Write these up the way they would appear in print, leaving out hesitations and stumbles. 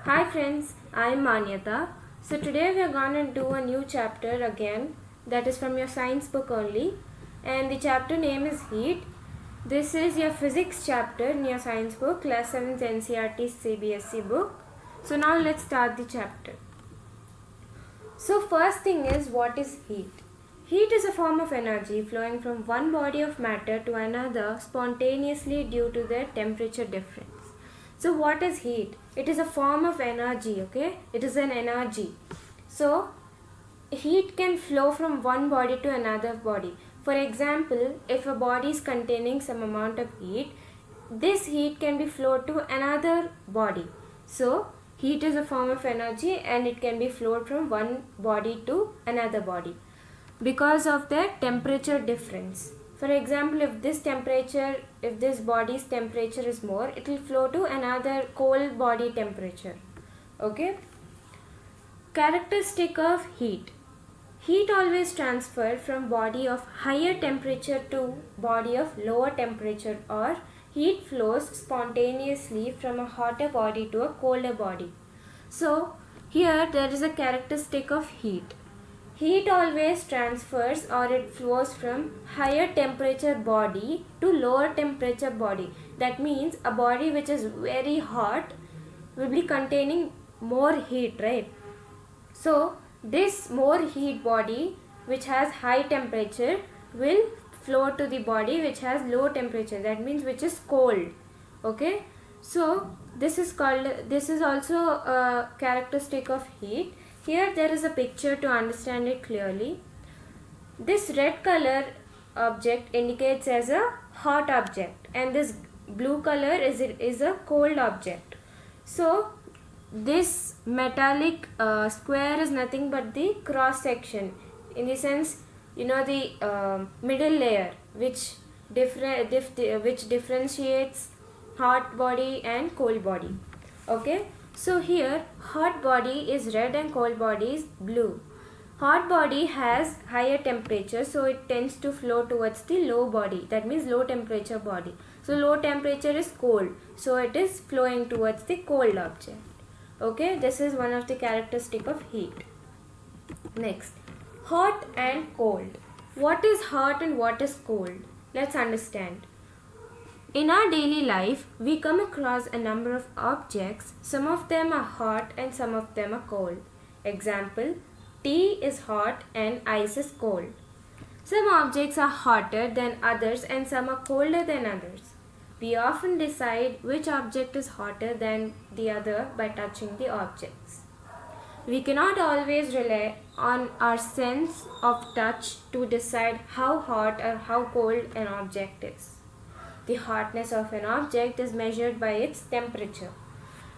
Hi friends, I'm Manyata. So today we are gonna do a new chapter again that is from your science book only, and the chapter name is heat. This is your physics chapter in your science book, class 7 NCERT CBSE book. So now let's start the chapter. So first thing is, what is heat? Heat is a form of energy flowing from one body of matter to another spontaneously due to their temperature difference. So what is heat? It is a form of energy, okay? It is an energy. So heat can flow from one body to another body. For example, if a body is containing some amount of heat, this heat can be flowed to another body. So heat is a form of energy and it can be flowed from one body to another body because of their temperature difference. For example, if this body's temperature is more, it will flow to another cold body temperature. Okay. Characteristic of heat. Heat always transfer from body of higher temperature to body of lower temperature, or heat flows spontaneously from a hotter body to a colder body. So here there is a characteristic of heat. Heat always transfers or it flows from higher temperature body to lower temperature body. That means a body which is very hot will be containing more heat, right? So this more heat body which has high temperature will flow to the body which has low temperature, that means which is cold. Okay, so this is also a characteristic of heat. Here there is a picture to understand it clearly. This red color object indicates as a hot object and this blue color is a cold object. So this metallic square is nothing but the cross section, in the sense, the middle layer which differentiates hot body and cold body. Okay, so here hot body is red and cold body is blue. Hot body has higher temperature, so it tends to flow towards the low body, that means low temperature body. So low temperature is cold, so it is flowing towards the cold object. Okay, this is one of the characteristic of heat. Next, hot and cold. What is hot and what is cold? Let's understand. In our daily life, we come across a number of objects. Some of them are hot and some of them are cold. Example, tea is hot and ice is cold. Some objects are hotter than others and some are colder than others. We often decide which object is hotter than the other by touching the objects. We cannot always rely on our sense of touch to decide how hot or how cold an object is. The hotness of an object is measured by its temperature.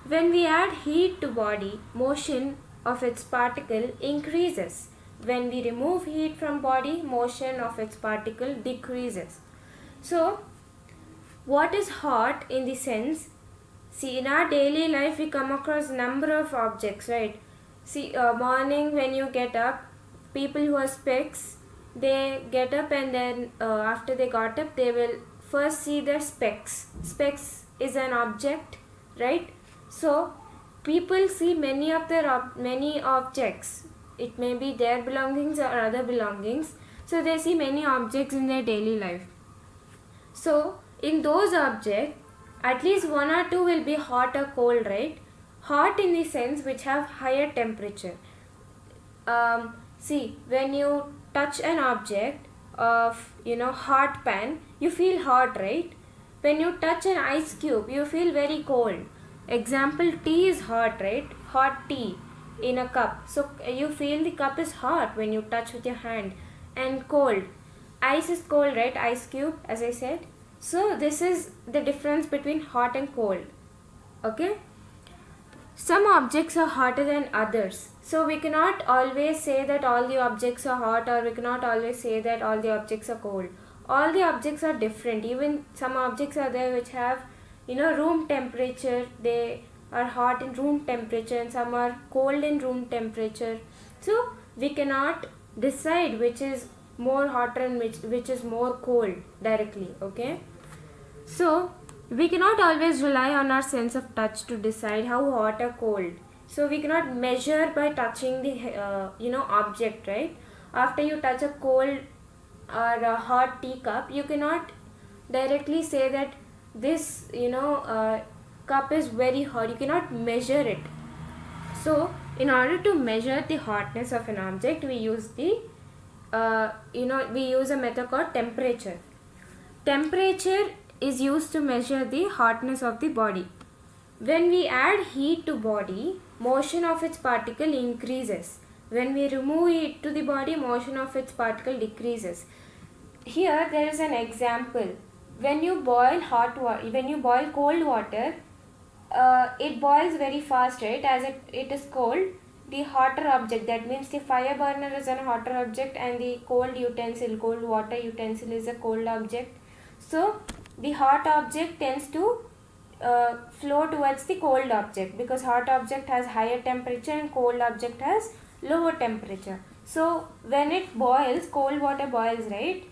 When we add heat to body, motion of its particle increases. When we remove heat from body, motion of its particle decreases. So, what is hot in the sense? See, in our daily life we come across number of objects, right? See, morning when you get up, people who are specs, they get up and then after they got up, they will first see their specs. Specs is an object, right? So people see many objects. It may be their belongings or other belongings. So they see many objects in their daily life. So in those objects, at least one or two will be hot or cold, right? Hot in the sense which have higher temperature. See, when you touch an object of hot pan, you feel hot, right? When you touch an ice cube, you feel very cold. Example, tea is hot, right? Hot tea in a cup, so you feel the cup is hot when you touch with your hand. And cold, ice is cold, right? Ice cube, as I said. So this is the difference between hot and cold. Okay, some objects are hotter than others, so we cannot always say that all the objects are hot, or we cannot always say that all the objects are cold. All the objects are different. Even some objects are there which have room temperature, they are hot in room temperature, and some are cold in room temperature. So we cannot decide which is more hotter and which is more cold directly. Okay, so We cannot always rely on our sense of touch to decide how hot or cold. So we cannot measure by touching the object, right? After you touch a cold or a hot teacup, you cannot directly say that this cup is very hot. You cannot measure it. So in order to measure the hotness of an object, we use a method called temperature. Temperature is used to measure the hotness of the body. When we add heat to body, motion of its particle increases. When we remove heat to the body, motion of its particle decreases. Here there is an example. When you boil cold water, it boils very fast, right? As it is cold, the hotter object, that means the fire burner is a hotter object and the cold water utensil is a cold object. So the hot object tends to flow towards the cold object, because hot object has higher temperature and cold object has lower temperature. So when it boils, cold water boils, right?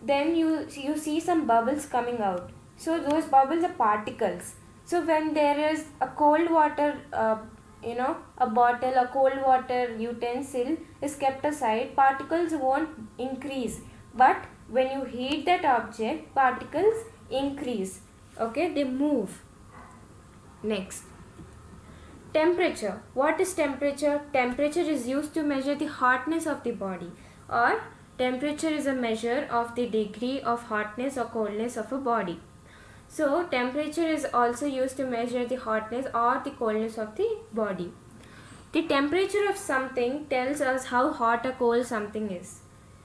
Then you see some bubbles coming out. So those bubbles are particles. So when there is a cold water, a bottle, a cold water utensil is kept aside, particles won't increase. But when you heat that object, particles increase. Okay, they move. Next, temperature. What is temperature? Temperature is used to measure the hotness of the body, or temperature is a measure of the degree of hotness or coldness of a body. So temperature is also used to measure the hotness or the coldness of the body. The temperature of something tells us how hot or cold something is.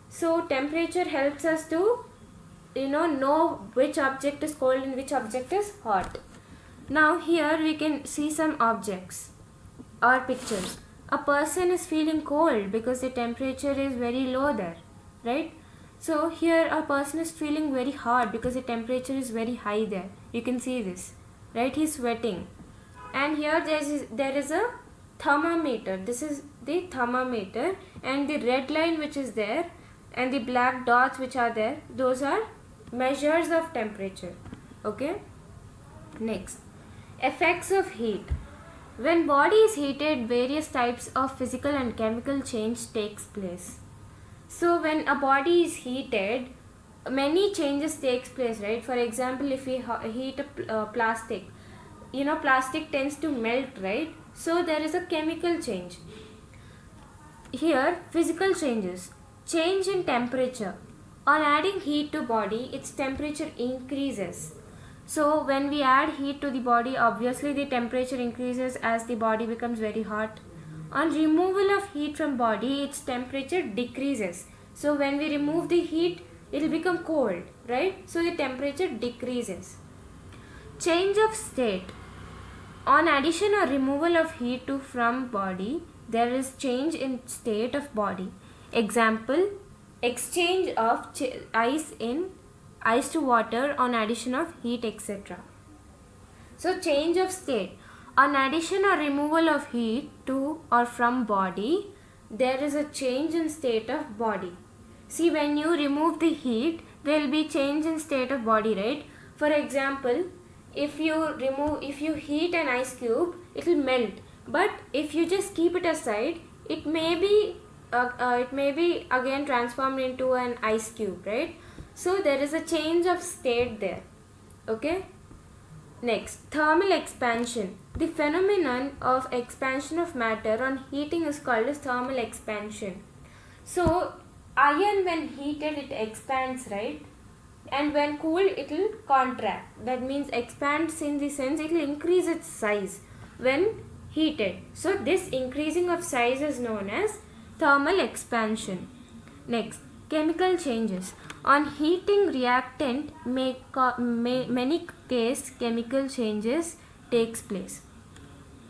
So temperature helps us to know which object is cold and which object is hot. Now here we can see some objects or pictures. A person is feeling cold because the temperature is very low there, right? So here a person is feeling very hot because the temperature is very high there. You can see this, right? He's sweating. And here there is a thermometer. This is the thermometer, and the red line which is there and the black dots which are there, those are measures of temperature. Okay. Next, effects of heat. When body is heated, various types of physical and chemical change takes place. So when a body is heated, many changes takes place, right? For example, if we heat a plastic, plastic tends to melt, right? So there is a chemical change. Here, physical changes. Change in temperature. On adding heat to body, its temperature increases. So when we add heat to the body, obviously the temperature increases as the body becomes very hot. On removal of heat from body, its temperature decreases. So when we remove the heat, it will become cold, right? So the temperature decreases. Change of state. On addition or removal of heat from body, there is change in state of body. Example, exchange of ice to water on addition of heat, etc. So change of state. On addition or removal of heat to or from body, there is a change in state of body. See, when you remove the heat, there will be change in state of body, right? For example, if you heat an ice cube, it will melt. But if you just keep it aside, it may be again transformed into an ice cube, right? So there is a change of state there. Okay. Next, thermal expansion. The phenomenon of expansion of matter on heating is called as thermal expansion. So iron, when heated, it expands, right? And when cooled, it will contract. That means expands in the sense it will increase its size when heated. So this increasing of size is known as thermal expansion. Next, chemical changes. On heating, reactant many case chemical changes takes place.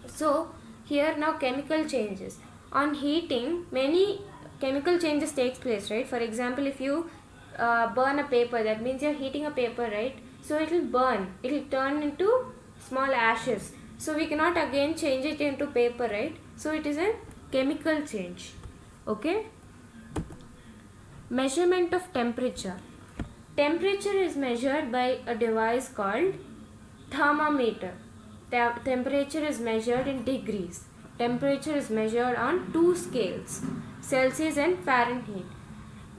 So here now chemical changes. On heating, many chemical changes takes place, right? For example, if you burn a paper, that means you're heating a paper, right? So it will burn, it will turn into small ashes. So we cannot again change it into paper, right? So it is a chemical change. Okay. Measurement of temperature. Temperature is measured by a device called Thermometer. Temperature is measured in degrees. Temperature is measured on two scales, Celsius and Fahrenheit.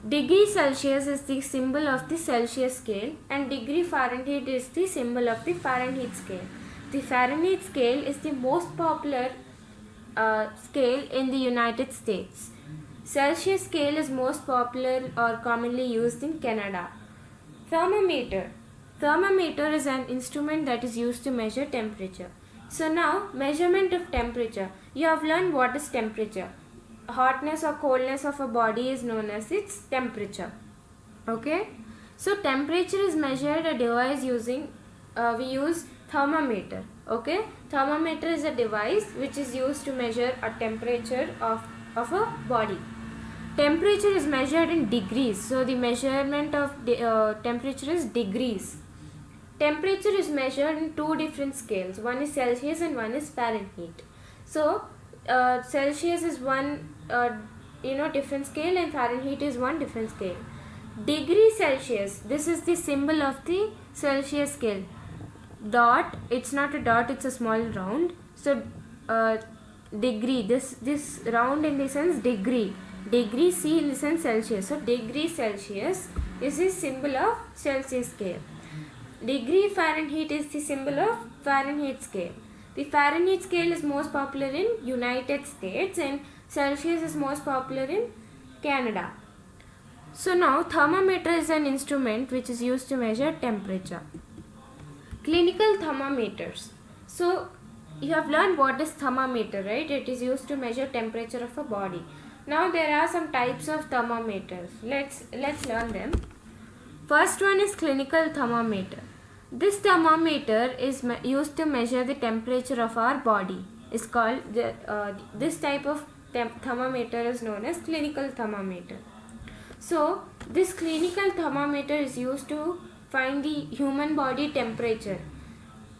Degree Celsius is the symbol of the Celsius scale and degree Fahrenheit is the symbol of the Fahrenheit scale. The Fahrenheit scale is the most popular scale in the United States. Celsius scale is most popular or commonly used in Canada. Thermometer. Thermometer is an instrument that is used to measure temperature. So now, measurement of temperature. You have learned what is temperature. Hotness or coldness of a body is known as its temperature. Okay. So temperature is measured a device using, we use thermometer. Okay. Thermometer is a device which is used to measure a temperature of a body. Temperature is measured in degrees. So the measurement of temperature is degrees. Temperature is measured in two different scales. One is Celsius and one is Fahrenheit. So Celsius is one different scale and Fahrenheit is one different scale. Degree Celsius. This is the symbol of the Celsius scale. Dot. It's not a dot. It's a small round. So degree. This round in the sense degree. Degree C in the sense Celsius. So degree Celsius is the symbol of Celsius scale. Degree Fahrenheit is the symbol of Fahrenheit scale. The Fahrenheit scale is most popular in United States and Celsius is most popular in Canada. So now thermometer is an instrument which is used to measure temperature. Clinical thermometers. So you have learned what is thermometer, right? It is used to measure temperature of a body. Now there are some types of thermometers. Let's learn them. First one is clinical thermometer. This thermometer is used to measure the temperature of our body. It's called this type of thermometer is known as clinical thermometer. So this clinical thermometer is used to find the human body temperature.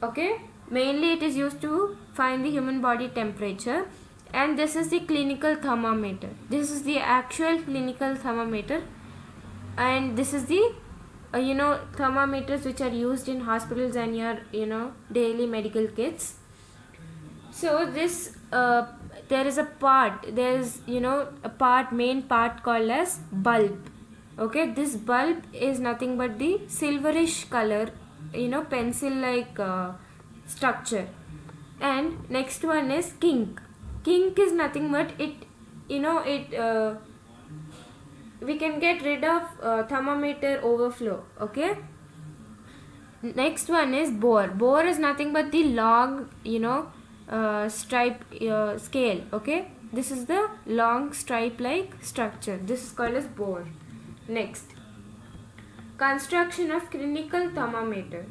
Okay, mainly it is used to find the human body temperature, and this is the clinical thermometer. This is the actual clinical thermometer, and this is the thermometers which are used in hospitals and your daily medical kits. So this there is a part, main part called as bulb. Okay, this bulb is nothing but the silverish color, pencil like structure. And next one is kink. Kink is nothing but we can get rid of thermometer overflow. Okay, next one is bore. Bore is nothing but the long stripe scale. Okay, this is the long stripe like structure. This is called as bore. Next, construction of clinical thermometer.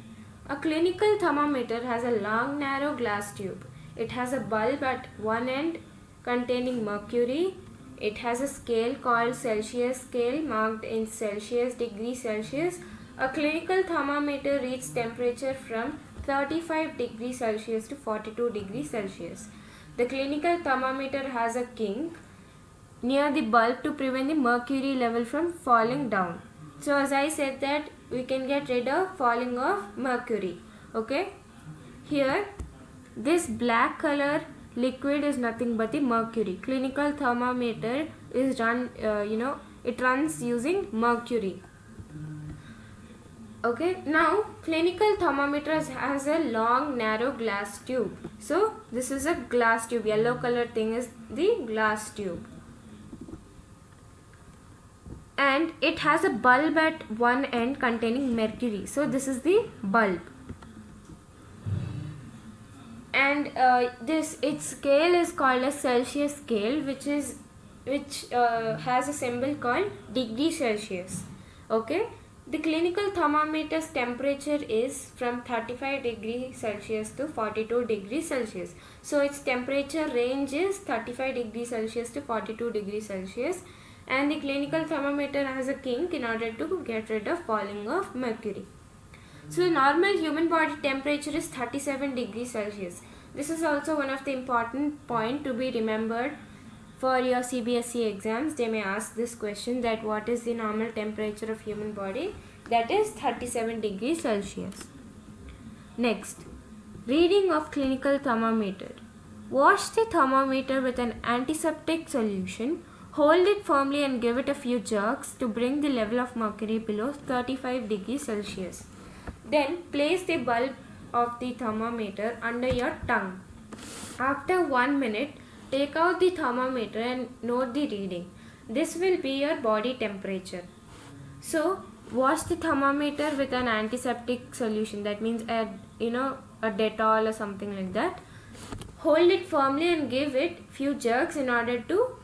A clinical thermometer has a long narrow glass tube. It has a bulb at one end containing mercury. It has a scale called Celsius scale marked in Celsius, degree Celsius. A clinical thermometer reads temperature from 35 degrees Celsius to 42 degrees Celsius. The clinical thermometer has a kink near the bulb to prevent the mercury level from falling down. So as I said that we can get rid of falling of mercury. Okay, here this black color liquid is nothing but the mercury. Clinical thermometer is run, it runs using mercury. Okay, now clinical thermometer has a long narrow glass tube. So this is a glass tube. Yellow color thing is the glass tube. And it has a bulb at one end containing mercury. So this is the bulb. And its scale is called a Celsius scale, which has a symbol called degree Celsius. Okay, the clinical thermometer's temperature is from 35 degrees Celsius to 42 degrees Celsius. So its temperature range is 35 degrees Celsius to 42 degrees Celsius, and the clinical thermometer has a kink in order to get rid of falling of mercury. So normal human body temperature is 37 degrees Celsius. This is also one of the important point to be remembered for your CBSE exams. They may ask this question, that what is the normal temperature of human body? That is 37 degrees Celsius. Next, reading of clinical thermometer. Wash the thermometer with an antiseptic solution. Hold it firmly and give it a few jerks to bring the level of mercury below 35 degrees Celsius. Then place the bulb of the thermometer under your tongue. After 1 minute, take out the thermometer and note the reading. This will be your body temperature. So, wash the thermometer with an antiseptic solution. That means a Dettol or something like that. Hold it firmly and give it few jerks in order to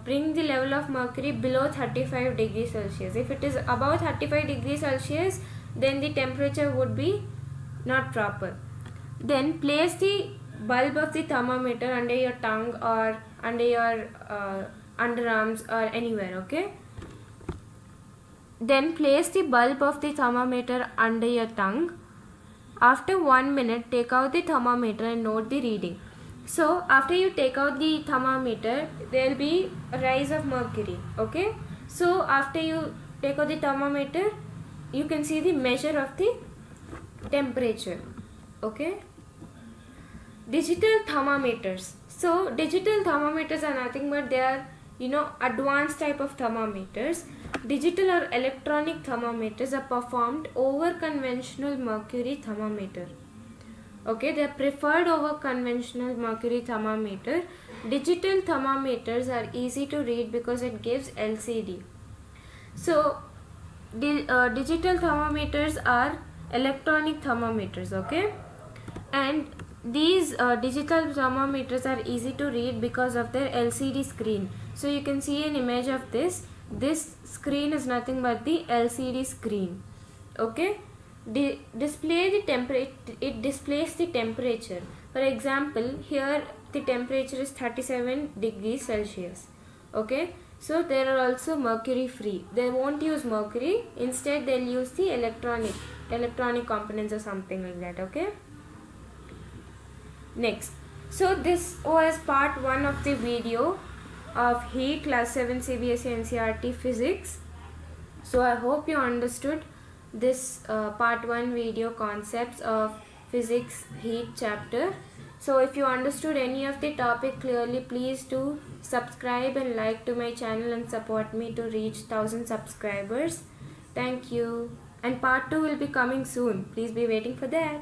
bring the level of mercury below 35 degrees Celsius. If it is above 35 degrees Celsius, then the temperature would be not proper. Then place the bulb of the thermometer under your tongue or under your underarms or anywhere, okay? Then place the bulb of the thermometer under your tongue. After 1 minute, take out the thermometer and note the reading. So, after you take out the thermometer, there will be a rise of mercury, okay? So, after you take out the thermometer, you can see the measure of the temperature, okay? Digital thermometers. So, digital thermometers are nothing but they are, advanced type of thermometers. Digital or electronic thermometers are performed over conventional mercury thermometer. Okay, they are preferred over conventional mercury thermometer. Digital thermometers are easy to read because it gives LCD. So, digital thermometers are electronic thermometers, okay? And these digital thermometers are easy to read because of their LCD screen. So, you can see an image of this. This screen is nothing but the LCD screen, okay? Display the temperature. It displays the temperature. For example, here the temperature is 37 degrees Celsius, okay? So there are also mercury free. They won't use mercury. Instead, they'll use the electronic components or something like that, okay? Next, so this was part 1 of the video of heat class 7 CBSE NCERT physics. So I hope you understood this part 1 video concepts of physics heat chapter. So if you understood any of the topic clearly, please do subscribe and like to my channel and support me to reach 1000 subscribers. Thank you. And part 2 will be coming soon. Please be waiting for that.